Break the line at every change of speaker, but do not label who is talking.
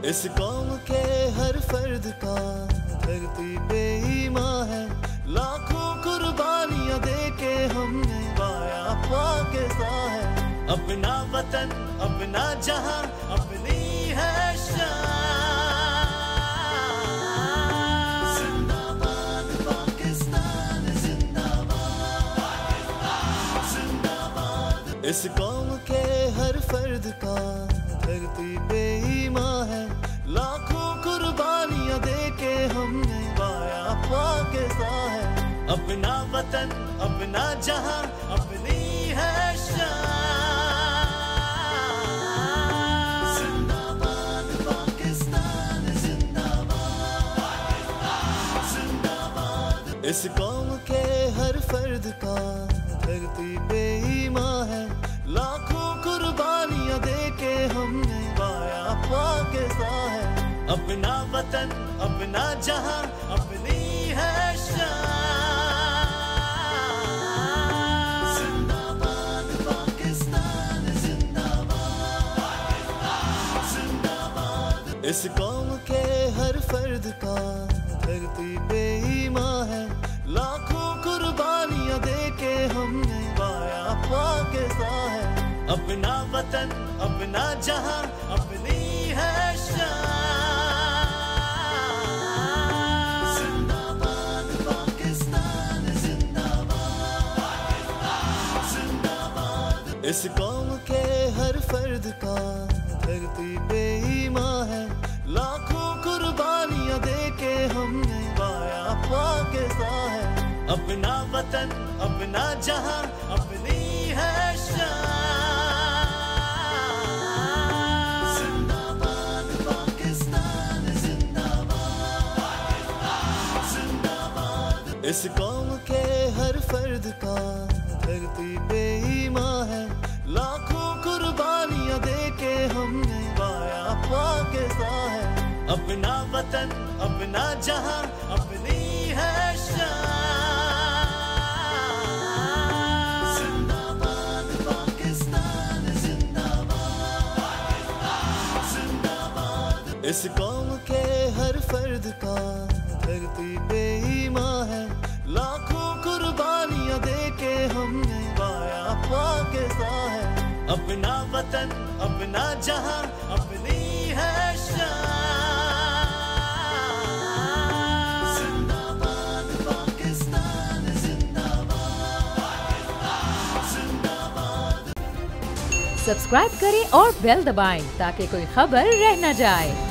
इस कौम के हर फर्द का धरती पे ईमान है, लाखों कुर्बानियां देके हमने पाया पाकिस्तान है। अपना वतन अपना जहां अपनी है शान। जिंदाबाद पाकिस्तान जिंदाबाद, जिंदाबाद। इस कौम के हर फर्द का धरती पे ईमान है, लाखों कुर्बानियां देके हमने पाया पाकिस्तान है। अपना वतन अपना जहां अपनी है शान। जिंदाबाद पाकिस्तान जिंदाबाद, जिंदाबाद। इस कौम के हर फर्द का धरती पे ईमान है, लाखों कुर्बानियां देके हमने पाया पाकिस्तान है। अपना वतन अपना जहां अपनी है शान। जिंदाबाद पाकिस्तान जिंदाबाद, जिंदाबाद। इस कौम के हर फर्द का धरती पे ईमान है, लाखों कुर्बानियां देके हमने पाया पाकिस्तान है। अपना वतन अपना जहां अपनी है शान। जिंदाबाद पाकिस्तान जिंदाबाद, जिंदाबाद। इस कौम के हर फर्द का धरती पे ईमान है, लाखों कुर्बानियां देके हमने पाया पाकिस्तान है। अपना वतन अपना जहां अपनी है शान। जिंदाबाद पाकिस्तान जिंदाबाद, जिंदाबाद। इस कौम के हर फर्द का धरती पे ईमान है, लाखों कुर्बानियां देके हमने पाया पाकिस्तान है। अपना वतन अपना जहां अपनी है शान। जिंदाबाद पाकिस्तान जिंदाबाद, जिंदाबाद। इस कौम के हर फर्द का धरती पे ईमान है, लाखों कुर्बानियां देके हमने पाया पाकिस्तान है। अपना वतन अपना जहां अपनी है शान। जिंदाबाद पाकिस्तान जिंदाबाद, जिंदाबाद।
सब्सक्राइब करें और बेल दबाएं ताकि कोई खबर रह न जाए।